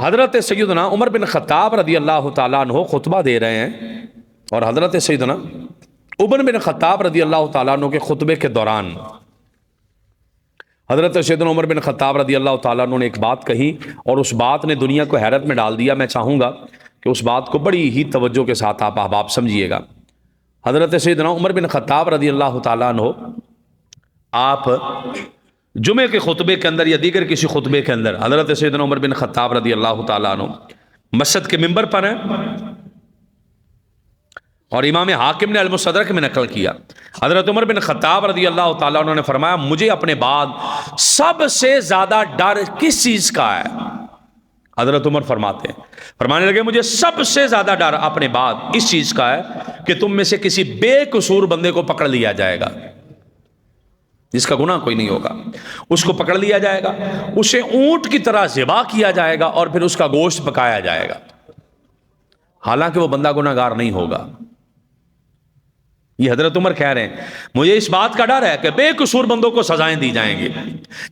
حضرت سیدنا عمر بن خطاب رضی اللہ تعالیٰ عنہ خطبہ دے رہے ہیں، اور حضرت سیدنا عمر بن خطاب رضی اللہ تعالیٰ عنہ کے خطبے کے دوران حضرت سیدنا عمر بن خطاب رضی اللہ تعالیٰ عنہ نے ایک بات کہی، اور اس بات نے دنیا کو حیرت میں ڈال دیا۔ میں چاہوں گا کہ اس بات کو بڑی ہی توجہ کے ساتھ آپ احباب سمجھیے گا۔ حضرت سیدنا عمر بن خطاب رضی اللہ تعالیٰ عنہ آپ جمعے کے خطبے کے اندر یا دیگر کسی خطبے کے اندر حضرت سیدنا عمر بن خطاب رضی اللہ تعالیٰ عنہ مسجد کے ممبر پر ہیں، اور امام حاکم نے المستدرک میں نقل کیا، حضرت عمر بن خطاب رضی اللہ تعالیٰ عنہ نے فرمایا مجھے اپنے بعد سب سے زیادہ ڈر کس چیز کا ہے؟ حضرت عمر فرمانے لگے مجھے سب سے زیادہ ڈر اپنے بعد اس چیز کا ہے کہ تم میں سے کسی بے قصور بندے کو پکڑ لیا جائے گا، جس کا گناہ کوئی نہیں ہوگا، اس کو پکڑ لیا جائے گا، اسے اونٹ کی طرح ذبح کیا جائے گا، اور پھر اس کا گوشت پکایا جائے گا، حالانکہ وہ بندہ گناہ گار نہیں ہوگا۔ یہ حضرت عمر کہہ رہے ہیں مجھے اس بات کا ڈر ہے کہ بے قصور بندوں کو سزائیں دی جائیں گی،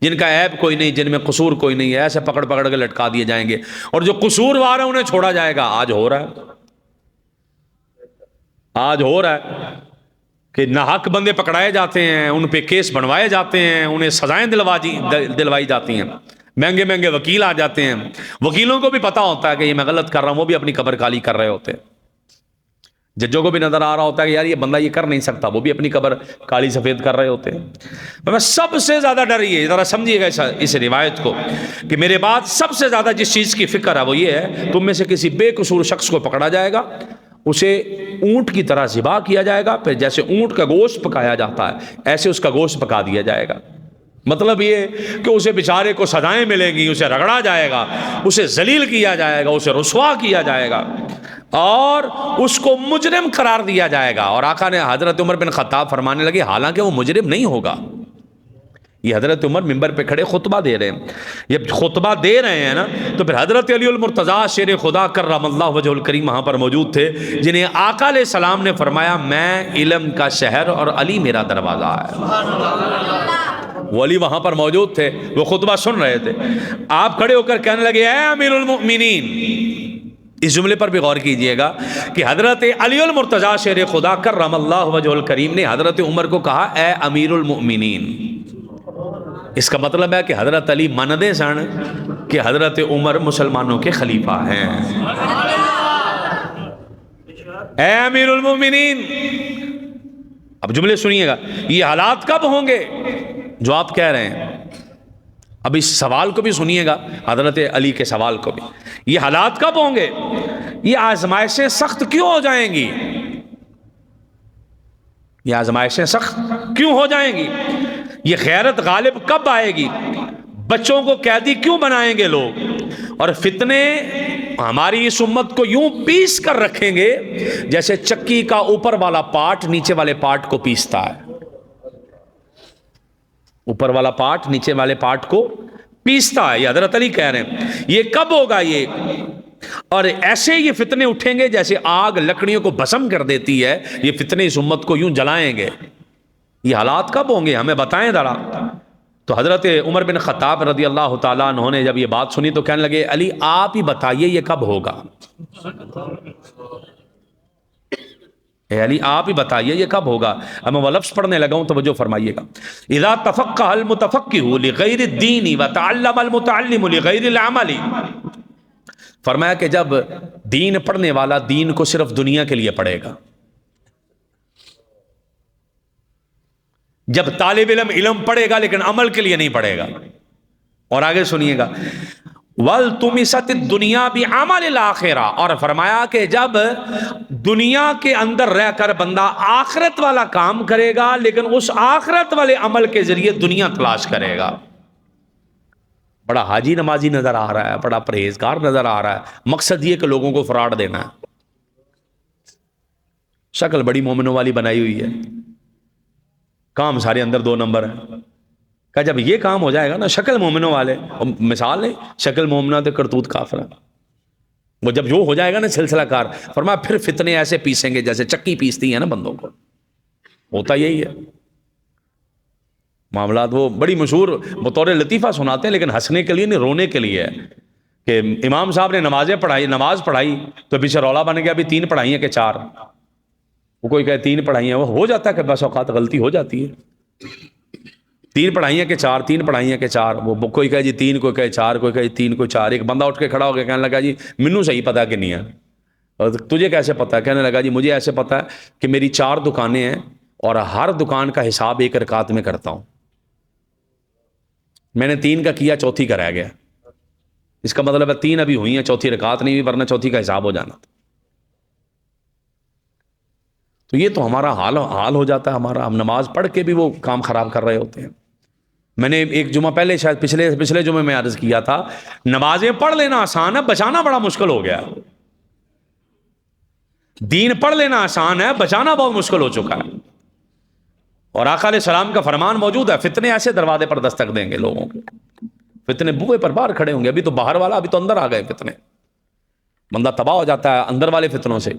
جن کا عیب کوئی نہیں، جن میں قصور کوئی نہیں ہے، ایسے پکڑ کے لٹکا دیے جائیں گے، اور جو قصوروار ہیں انہیں چھوڑا جائے گا۔ آج ہو رہا ہے کہ ناحق بندے پکڑائے جاتے ہیں، ان پہ کیس بنوائے جاتے ہیں، انہیں سزائیں دلوائی جاتی ہیں، مہنگے وکیل آ جاتے ہیں، وکیلوں کو بھی پتا ہوتا ہے کہ یہ میں غلط کر رہا ہوں، وہ بھی اپنی قبر کالی کر رہے ہوتے ہیں، ججوں کو بھی نظر آ رہا ہوتا ہے کہ یار یہ بندہ یہ کر نہیں سکتا، وہ بھی اپنی قبر کالی سفید کر رہے ہوتے ہیں۔ میں سب سے زیادہ ڈر یہ ہے، ذرا سمجھیے گا اس روایت کو، کہ میرے بعد سب سے زیادہ جس چیز کی فکر ہے وہ یہ ہے تم میں سے کسی بے قصور شخص کو پکڑا جائے گا، اسے اونٹ کی طرح ذبح کیا جائے گا، پھر جیسے اونٹ کا گوشت پکایا جاتا ہے ایسے اس کا گوشت پکا دیا جائے گا۔ مطلب یہ کہ اسے بیچارے کو سزائیں ملیں گی، اسے رگڑا جائے گا، اسے ذلیل کیا جائے گا، اسے رسوا کیا جائے گا، اور اس کو مجرم قرار دیا جائے گا۔ اور آقا نے حضرت عمر بن خطاب فرمانے لگے حالانکہ وہ مجرم نہیں ہوگا۔ یہ حضرت عمر ممبر پہ کھڑے خطبہ دے رہے ہیں، یہ خطبہ دے رہے ہیں نا، تو پھر حضرت علی المرتضیٰ شیر خدا کرم اللہ وجہ الکریم وہاں پر موجود تھے، جنہیں آقا علیہ السلام نے فرمایا میں علم کا شہر اور علی میرا دروازہ ہے۔ وہ علی وہاں پر موجود تھے، وہ خطبہ سن رہے تھے۔ آپ کھڑے ہو کر کہنے لگے اے امیر المؤمنین، اس جملے پر بھی غور کیجئے گا کہ حضرت علی المرتضیٰ شیر خدا کرم اللہ وجہ الکریم نے حضرت عمر کو کہا اے امیر المؤمنین۔ اس کا مطلب ہے کہ حضرت علی ماندے سن کہ حضرت عمر مسلمانوں کے خلیفہ ہیں۔ اے امیر المؤمنین، اب جملے سنیے گا، یہ حالات کب ہوں گے جو آپ کہہ رہے ہیں؟ اب اس سوال کو بھی سنیے گا، حضرت علی کے سوال کو بھی، یہ حالات کب ہوں گے؟ یہ آزمائشیں سخت کیوں ہو جائیں گی؟ یہ آزمائشیں سخت کیوں ہو جائیں گی؟ یہ غیرت غالب کب آئے گی؟ بچوں کو قیدی کیوں بنائیں گے لوگ؟ اور فتنے ہماری اس امت کو یوں پیس کر رکھیں گے جیسے چکی کا اوپر والا پارٹ نیچے والے پارٹ کو پیستا ہے۔ اوپر والا پارٹ نیچے والے پارٹ کو پیستا ہے، یہ حضرت علی کہہ رہے ہیں۔ یہ کب ہوگا یہ؟ اور ایسے یہ فتنے اٹھیں گے جیسے آگ لکڑیوں کو بھسم کر دیتی ہے، یہ فتنے اس امت کو یوں جلائیں گے۔ یہ حالات کب ہوں گے ہمیں بتائیں ذرا۔ تو حضرت عمر بن خطاب رضی اللہ تعالیٰ عنہ نے جب یہ بات سنی تو کہنے لگے علی آپ ہی بتائیے یہ کب ہوگا؟ اے علی آپ ہی بتائیے یہ کب ہوگا؟ اب میں وہ لفظ پڑھنے لگا ہوں توجہ فرمائیے گا۔ اذا تفقہ المتفقہ لغیر الدین وتعلم المتعلم لغیر العمل، فرمایا کہ جب دین پڑھنے والا دین کو صرف دنیا کے لیے پڑھے گا، جب طالب علم علم پڑھے گا لیکن عمل کے لیے نہیں پڑھے گا۔ اور آگے سنیے گا وَالْتُمِسَتِ الدُّنْيَا بِعَمَلِ الْآخِرَةِ، اور فرمایا کہ جب دنیا کے اندر رہ کر بندہ آخرت والا کام کرے گا لیکن اس آخرت والے عمل کے ذریعے دنیا تلاش کرے گا۔ بڑا حاجی نمازی نظر آ رہا ہے، بڑا پرہیزگار نظر آ رہا ہے، مقصد یہ کہ لوگوں کو فراڈ دینا ہے، شکل بڑی مومنوں والی بنائی ہوئی ہے، کام سارے اندر 2 نمبر ہے۔ کہ جب یہ کام ہو جائے گا نا شکل مومنوں والے، مثال نہیں شکل مومنہ تے کرتوت کافر، وہ جب جو ہو جائے گا نا سلسلہ کار، فرمایا پھر فتنے ایسے پیسیں گے جیسے چکی پیستی ہے نا بندوں کو۔ ہوتا یہی ہے معاملات، وہ بڑی مشہور بطور لطیفہ سناتے ہیں لیکن ہنسنے کے لیے نہیں رونے کے لیے ہے کہ امام صاحب نے نماز پڑھائی تو پیچھے رولا بن گیا ابھی 3 پڑھائی ہیں کہ 4. وہ کوئی کہے 3 پڑھائی ہیں, وہ ہو جاتا ہے کہ بس اوقات غلطی ہو جاتی ہے. 3 پڑھائی ہیں کہ 4, 3 پڑھائی ہیں کہ 4, وہ کوئی کہے جی 3, کوئی کہے 4, کوئی کہے 3, کوئی 4. ایک بندہ اٹھ کے کھڑا ہو کے کہنے لگا جی منو صحیح پتا کہ نہیں ہے. اور تجھے کیسے پتا ہے؟ کہنے لگا جی مجھے ایسے پتا ہے کہ میری 4 دکانیں ہیں اور ہر دکان کا حساب 1 رکعت میں کرتا ہوں. میں نے 3 کا کیا, چوتھی کا رہ گیا. اس کا مطلب ہے 3 ابھی ہوئی ہیں, چوتھی رکعت نہیں ہوئی, ورنہ چوتھی کا حساب ہو جانا تھا. تو یہ تو ہمارا حال ہو جاتا ہے ہمارا. ہم نماز پڑھ کے بھی وہ کام خراب کر رہے ہوتے ہیں. میں نے ایک جمعہ پہلے, شاید پچھلے جمعے میں عرض کیا تھا, نمازیں پڑھ لینا آسان ہے, بچانا بڑا مشکل ہو گیا. دین پڑھ لینا آسان ہے, بچانا بہت مشکل ہو چکا ہے. اور آقا علیہ السلام کا فرمان موجود ہے, فتنے ایسے دروازے پر دستک دیں گے لوگوں کو, فتنے بوئے پر باہر کھڑے ہوں گے. ابھی تو باہر والا, ابھی تو اندر آ گئے فتنے. بندہ تباہ ہو جاتا ہے اندر والے فتنوں سے.